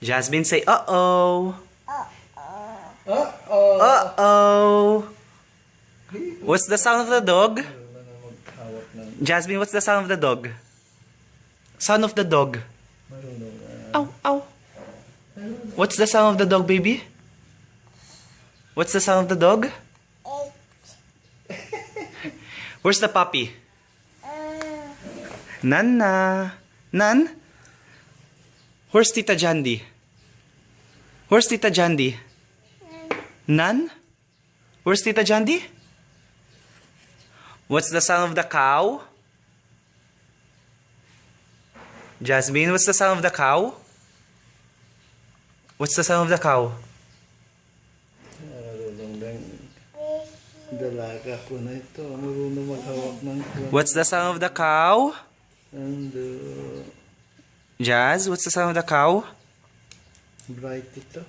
Jasmine, say uh-oh. Uh-oh. Uh-oh. What's the sound of the dog? Marunong na maghawak ng... Jasmine, what's the sound of the dog? Sound of the dog. Marunong na... Ow, ow. What's the sound of the dog, baby? What's the sound of the dog? Where's the puppy? Nana. Nan? Where's Tita Jandy? Where's Tita Jandy? Nan? Where's Tita Jandy? What's the sound of the cow? Jasmine, what's the sound of the cow? What's the sound of the cow? Marunong lang... Dalaga ko na ito. Marunong maghawak ng... What's the sound of the cow? Ando... Jazz, what's the sound of the cow? Bright ito.